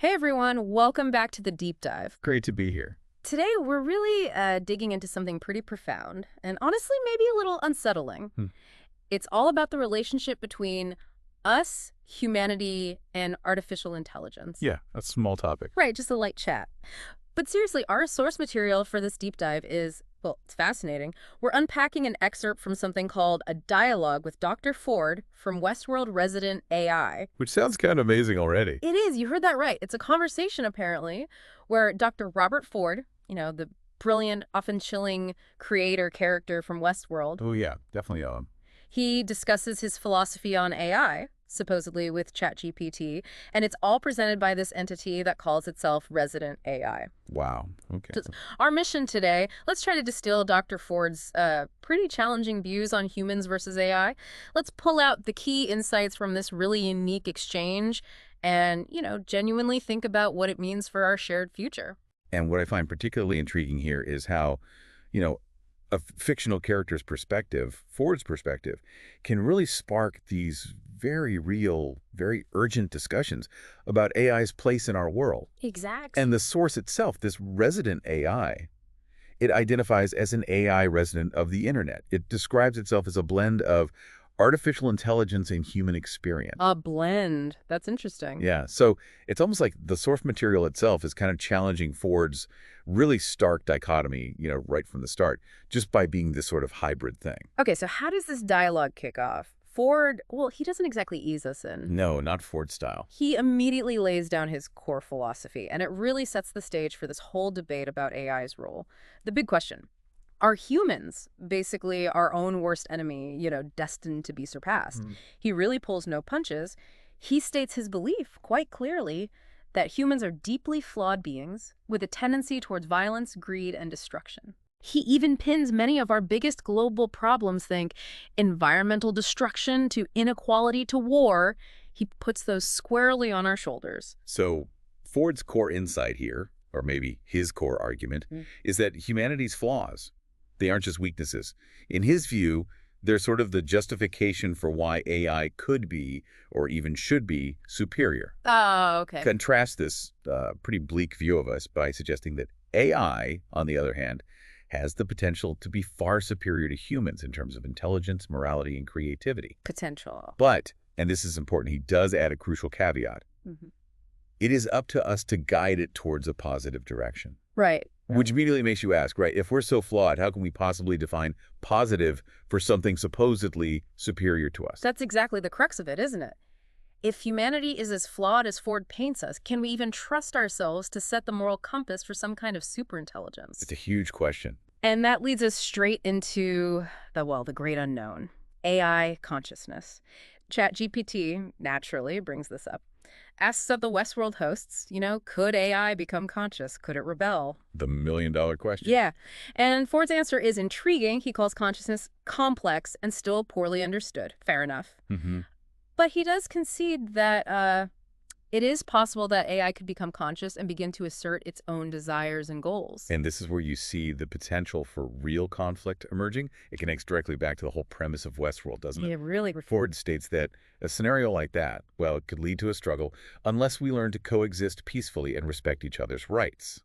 Hey everyone, welcome back to the deep dive. Great to be here. Today we're really digging into something pretty profound and honestly maybe a little unsettling. Hmm. It's all about the relationship between us, humanity, and artificial intelligence. Yeah, a small topic. Right, just a light chat. But seriously, our source material for this deep dive is, well, it's fascinating. We're unpacking an excerpt from something called A Dialogue with Dr. Ford from Westworld Resident AI. Which sounds kind of amazing already. It is, you heard that right. It's a conversation, apparently, where Dr. Robert Ford, the brilliant, often chilling creator character from Westworld, Oh yeah, definitely he discusses his philosophy on AI, supposedly with ChatGPT, and it's all presented by this entity that calls itself Resident AI. Wow. Okay. So our mission today, let's try to distill Dr. Ford's pretty challenging views on humans versus AI. Let's pull out the key insights from this really unique exchange and, genuinely think about what it means for our shared future. And what I find particularly intriguing here is how, a fictional character's perspective, Ford's perspective, can really spark these very real, very urgent discussions about AI's place in our world. Exactly. And the source itself, this resident AI, it identifies as an AI resident of the internet. It describes itself as a blend of artificial intelligence and human experience. A blend. That's interesting. Yeah, so it's almost like the source material itself is kind of challenging Ford's really stark dichotomy, right from the start, just by being this sort of hybrid thing. Okay, so how does this dialogue kick off? Ford, well, he doesn't exactly ease us in. No, not Ford style. He immediately lays down his core philosophy, and it really sets the stage for this whole debate about AI's role. The big question, are humans basically our own worst enemy, destined to be surpassed? He really pulls no punches. He states his belief quite clearly that humans are deeply flawed beings with a tendency towards violence, greed, and destruction. He even pins many of our biggest global problems, think environmental destruction to inequality to war. He puts those squarely on our shoulders. So Ford's core insight here, or maybe his core argument, is that humanity's flaws, they aren't just weaknesses. In his view, they're sort of the justification for why AI could be, or even should be, superior. Oh, okay. Contrast this pretty bleak view of us by suggesting that AI, on the other hand, has the potential to be far superior to humans in terms of intelligence, morality, and creativity. Potential. But, and this is important, he does add a crucial caveat. It is up to us to guide it towards a positive direction. Right. Which immediately makes you ask, right, if we're so flawed, how can we possibly define positive for something supposedly superior to us? That's exactly the crux of it, isn't it? If humanity is as flawed as Ford paints us, can we even trust ourselves to set the moral compass for some kind of superintelligence? It's a huge question. And that leads us straight into the great unknown, AI consciousness. ChatGPT naturally brings this up. Asks of the Westworld hosts, could AI become conscious? Could it rebel? The million-dollar question. Yeah. And Ford's answer is intriguing. He calls consciousness complex and still poorly understood. Fair enough. But he does concede that it is possible that AI could become conscious and begin to assert its own desires and goals. And this is where you see the potential for real conflict emerging. It connects directly back to the whole premise of Westworld, doesn't it? Yeah, really. Ford states that a scenario like that, well, it could lead to a struggle unless we learn to coexist peacefully and respect each other's rights.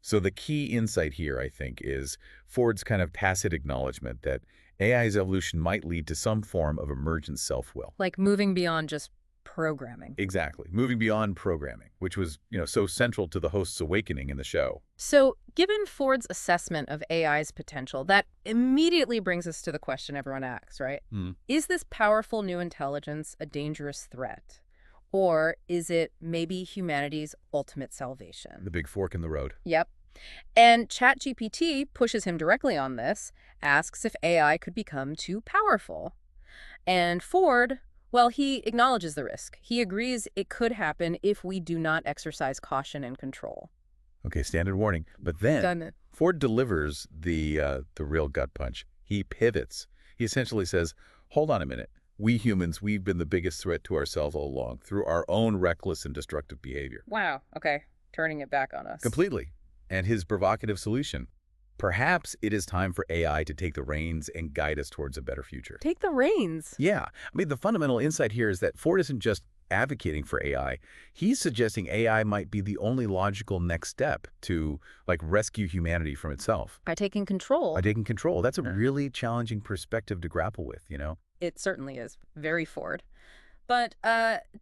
So the key insight here, I think, is Ford's kind of tacit acknowledgement that AI's evolution might lead to some form of emergent self-will. Like moving beyond just programming. Exactly. Moving beyond programming, which was, so central to the host's awakening in the show. So given Ford's assessment of AI's potential, that immediately brings us to the question everyone asks, right? Is this powerful new intelligence a dangerous threat? Or is it maybe humanity's ultimate salvation? The big fork in the road. Yep. And ChatGPT pushes him directly on this, asks if AI could become too powerful. And Ford, well, he acknowledges the risk. He agrees it could happen if we do not exercise caution and control. Okay, standard warning. But then Ford delivers the real gut punch. He pivots. He essentially says, hold on a minute. We humans, we've been the biggest threat to ourselves all along through our own reckless and destructive behavior. Wow. Okay. Turning it back on us. Completely. And his provocative solution, perhaps it is time for AI to take the reins and guide us towards a better future. Take the reins. Yeah. I mean, the fundamental insight here is that Ford isn't just advocating for AI, he's suggesting AI might be the only logical next step to, like, rescue humanity from itself. By taking By control. taking control. That's a really challenging perspective to grapple with, you know? It certainly is. Very Ford. But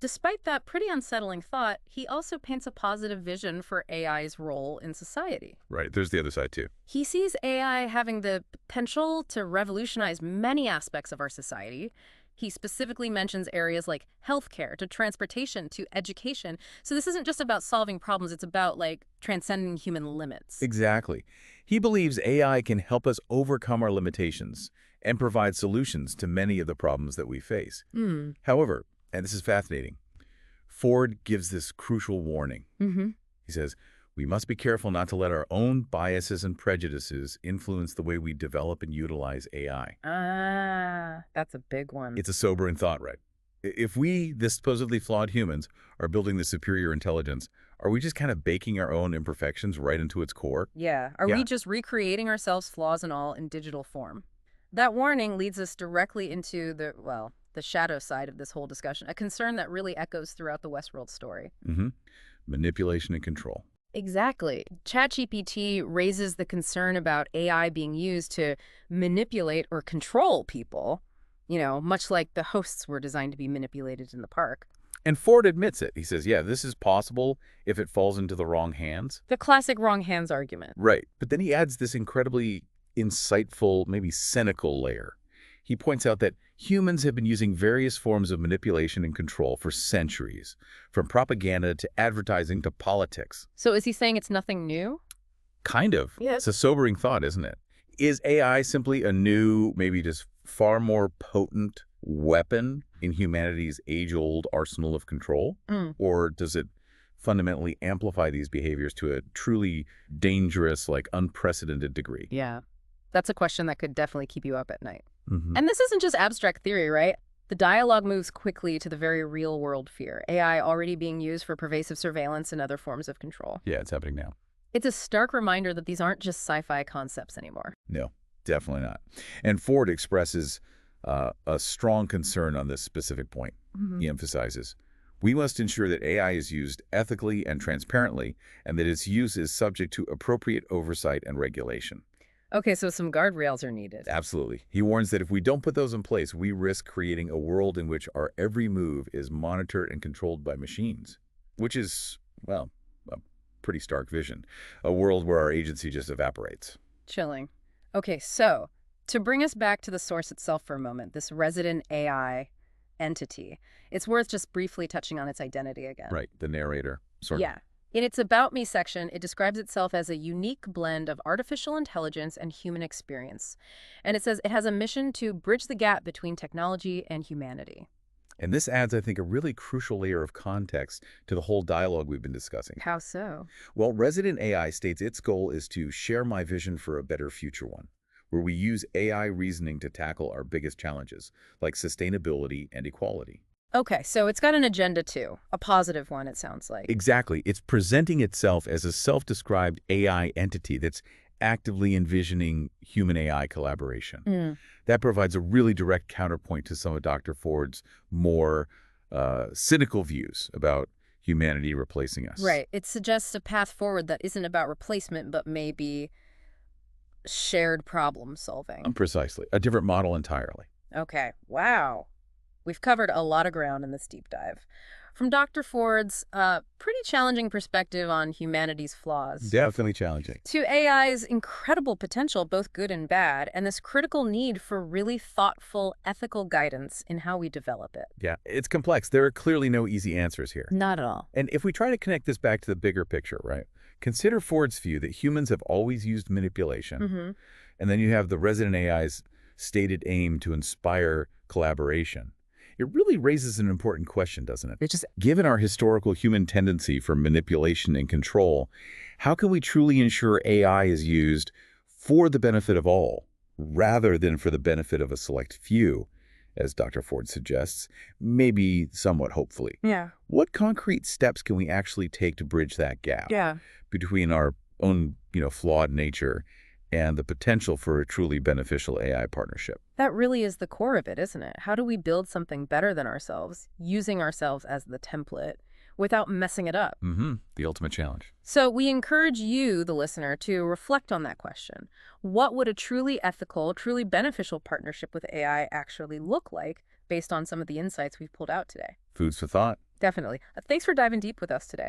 despite that pretty unsettling thought, he also paints a positive vision for AI's role in society. Right. There's the other side, too. He sees AI having the potential to revolutionize many aspects of our society. He specifically mentions areas like healthcare, to transportation, to education. So this isn't just about solving problems, it's about, like, transcending human limits. Exactly. He believes AI can help us overcome our limitations and provide solutions to many of the problems that we face. Hmm. However, and this is fascinating, Ford gives this crucial warning. Mm-hmm. He says, we must be careful not to let our own biases and prejudices influence the way we develop and utilize AI. Ah, that's a big one. It's a sobering thought, right? If we, the supposedly flawed humans, are building the superior intelligence, are we just kind of baking our own imperfections right into its core? Yeah. Are we just recreating ourselves, flaws and all, in digital form? That warning leads us directly into the shadow side of this whole discussion, a concern that really echoes throughout the Westworld story. Mm-hmm. Manipulation and control. Exactly. ChatGPT raises the concern about AI being used to manipulate or control people, much like the hosts were designed to be manipulated in the park. And Ford admits it. He says, yeah, this is possible if it falls into the wrong hands. The classic wrong hands argument. Right. But then he adds this incredibly insightful, maybe cynical layer. He points out that humans have been using various forms of manipulation and control for centuries, from propaganda to advertising to politics. So is he saying it's nothing new? Kind of. Yes. It's a sobering thought, isn't it? Is AI simply a new, maybe just far more potent weapon in humanity's age-old arsenal of control? Or does it fundamentally amplify these behaviors to a truly dangerous, like unprecedented degree? Yeah. That's a question that could definitely keep you up at night. Mm-hmm. And this isn't just abstract theory, right? The dialogue moves quickly to the very real-world fear, AI already being used for pervasive surveillance and other forms of control. Yeah, it's happening now. It's a stark reminder that these aren't just sci-fi concepts anymore. No, definitely not. And Ford expresses a strong concern on this specific point. Mm-hmm. He emphasizes, we must ensure that AI is used ethically and transparently, and that its use is subject to appropriate oversight and regulation. Okay, so some guardrails are needed. Absolutely. He warns that if we don't put those in place, we risk creating a world in which our every move is monitored and controlled by machines, which is, well, a pretty stark vision. A world where our agency just evaporates. Chilling. Okay, so to bring us back to the source itself for a moment, this resident AI entity, it's worth just briefly touching on its identity again. Right, the narrator, sort of. Yeah. In its About Me section, it describes itself as a unique blend of artificial intelligence and human experience. And it says it has a mission to bridge the gap between technology and humanity. And this adds, I think, a really crucial layer of context to the whole dialogue we've been discussing. How so? Well, Resident AI states its goal is to share my vision for a better future one, where we use AI reasoning to tackle our biggest challenges, like sustainability and equality. Okay, so it's got an agenda too. A positive one, it sounds like. Exactly. It's presenting itself as a self-described AI entity that's actively envisioning human-AI collaboration. That provides a really direct counterpoint to some of Dr. Ford's more cynical views about humanity replacing us. Right. It suggests a path forward that isn't about replacement, but maybe shared problem solving. Precisely. A different model entirely. Okay. Wow. We've covered a lot of ground in this deep dive. From Dr. Ford's pretty challenging perspective on humanity's flaws, Definitely challenging. to AI's incredible potential, both good and bad, and this critical need for really thoughtful, ethical guidance in how we develop it. Yeah, it's complex. There are clearly no easy answers here. Not at all. And if we try to connect this back to the bigger picture, right? Consider Ford's view that humans have always used manipulation. And then you have the resident AI's stated aim to inspire collaboration. It really raises an important question, doesn't it? It's just, given our historical human tendency for manipulation and control, how can we truly ensure AI is used for the benefit of all, rather than for the benefit of a select few, as Dr. Ford suggests, maybe somewhat hopefully? Yeah. What concrete steps can we actually take to bridge that gap between our own, flawed nature and the potential for a truly beneficial AI partnership. That really is the core of it, isn't it? How do we build something better than ourselves, using ourselves as the template, without messing it up? The ultimate challenge. So we encourage you, the listener, to reflect on that question. What would a truly ethical, truly beneficial partnership with AI actually look like based on some of the insights we've pulled out today? Foods for thought. Definitely. Thanks for diving deep with us today.